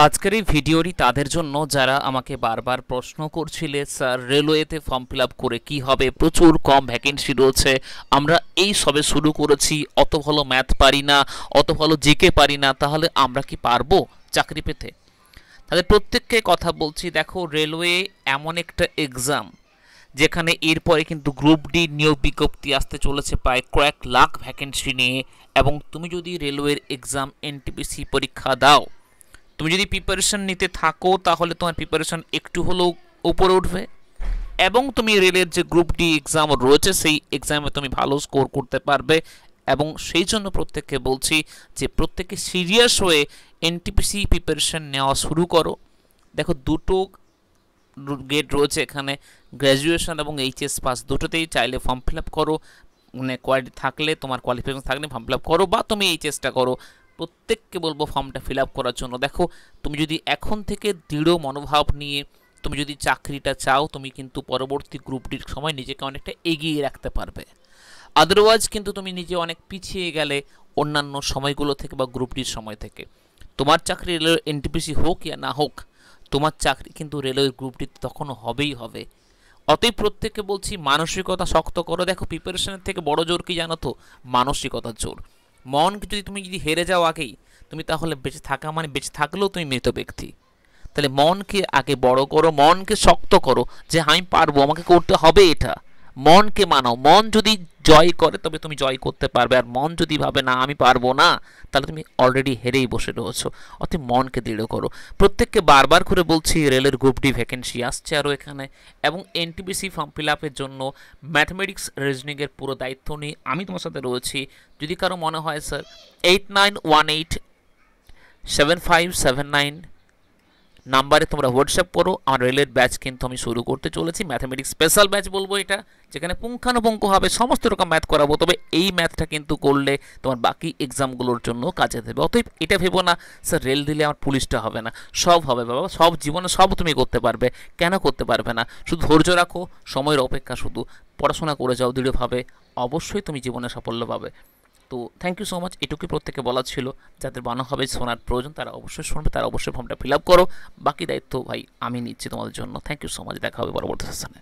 আজকের এই ভিডিওটি তাদের জন্য যারা আমাকে বারবার প্রশ্ন করছিলে, স্যার রেলওয়েতে ফর্ম ফিল আপ করে কি হবে, প্রচুর কম ভ্যাকেন্সি রয়েছে, আমরা এই সবে শুরু করেছি, অত ভালো ম্যাথ পারি না, অত ভালো জিকে পারি না, তাহলে আমরা কি পারবো চাকরি পেতে? তাদের প্রত্যেককে কথা বলছি, দেখো রেলওয়ে এমন একটা এক্সাম যেখানে এরপরে কিন্তু গ্রুপ ডি নিয়োগ বিজ্ঞপ্তি আসতে চলেছে প্রায় কয়েক লাখ ভ্যাকেন্সি নিয়ে। এবং তুমি যদি রেলওয়ের এক্সাম এনটিপিসি পরীক্ষা দাও, তুমি যদি প্রিপারেশন নিতে থাকো, তাহলে তোমার প্রিপারেশন একটু হলেও উপরে উঠবে এবং তুমি রেলের যে গ্রুপ ডি এক্সাম রয়েছে সেই এক্সামে তুমি ভালো স্কোর করতে পারবে। এবং সেই জন্য প্রত্যেককে বলছি যে প্রত্যেকে সিরিয়াস হয়ে এনটিপিসি প্রিপারেশন নেওয়া শুরু করো। দেখো দুটো গেট রয়েছে এখানে, গ্র্যাজুয়েশন এবং এইচএস পাস দুটোতেই চাইলে ফর্ম ফিল আপ করো, মানে কোয়ালিটি থাকলে, তোমার কোয়ালিফিকেশন থাকলে ফর্ম ফিল আপ করো, বা তুমি এইচএসটা করো। প্রত্যেককে বলবো ফর্মটা ফিল আপ করার জন্য। দেখো তুমি যদি এখন থেকে দৃঢ় মনোভাব নিয়ে তুমি যদি চাকরিটা চাও, তুমি কিন্তু পরবর্তী গ্রুপ ডির সময় নিজেকে অনেকটা এগিয়ে রাখতে পারবে। আদারওয়াইজ কিন্তু তুমি নিজে অনেক পিছিয়ে গেলে অন্যান্য সময়গুলো থেকে বা গ্রুপ ডির সময় থেকে। তোমার চাকরি রেলওয়ে এনটিপিসি হোক ইয়া না হোক, তোমার চাকরি কিন্তু রেলওয়ে গ্রুপ ডি তখনও হবেই হবে। অতএব প্রত্যেককে বলছি মানসিকতা শক্ত করো। দেখো প্রিপারেশনের থেকে বড় জোর কি জানো তো? মানসিকতার জোর। মনকে যদি হেরে যাও আগেই, তুমি তাহলে বেঁচে থাকা মানে বেঁচে থাকলেও তুমি মৃত ব্যক্তি। তাহলে মনকে আগে বড় করো, মনকে শক্ত করো যে আমি পারবো, আমাকে করতে হবে এটা। মনকে মানাও, মন যদি জয় করে তবে তুমি জয় করতে পারবে, আর মন যদি ভাবে না আমি পারবো না, তাহলে তুমি অলরেডি হেরেই বসে রয়েছো। অতএব মনকে দৃঢ় করো। প্রত্যেককে বারবার করে বলছি রেলের গ্রুপ ডি ভ্যাকেন্সি আসছে আরও এখানে, এবং এনটিপিসি ফর্ম ফিল আপের জন্য ম্যাথমেটিক্স রিজনিংয়ের পুরো দায়িত্ব নিয়ে আমি তোমার সাথে রয়েছি। যদি কারো মনে হয় স্যার 89187579 নাম্বারে তোমরা হোয়াটসঅ্যাপ করো, আমার রেলের ব্যাচ কিন্তু আমি শুরু করতে চলেছি। ম্যাথামেটিক্স স্পেশাল ব্যাচ বলবো এটা, যেখানে পুঙ্খানুপুঙ্খভাবে সমস্ত রকম ম্যাথ করাবো। তবে এই ম্যাথটা কিন্তু করলে তোমার বাকি এক্সামগুলোর জন্য কাজে দেবে। অতএব এটা ভেবো না স্যার রেল দিলে আমার পুলিশটা হবে না। সব হবে বাবা, সব জীবনে সব তুমি করতে পারবে। কেন করতে পারবে না? শুধু ধৈর্য রাখো, সময়ের অপেক্ষা শুধু। পড়াশোনা করে যাও দৃঢ়ভাবে, অবশ্যই তুমি জীবনে সাফল্য পাবে। তো থ্যাংক ইউ সো মাচ। এটুকুই প্রত্যেকে বলা ছিল। যাদের বানোভাবে শোনার প্রয়োজন তারা অবশ্যই শুনবে, তারা অবশ্যই ফর্মটা ফিল আপ করো। বাকি দায়িত্ব ভাই আমি নিচ্ছি তোমাদের জন্য। Thank you so much. দেখা হবে পরবর্তী সেশনে।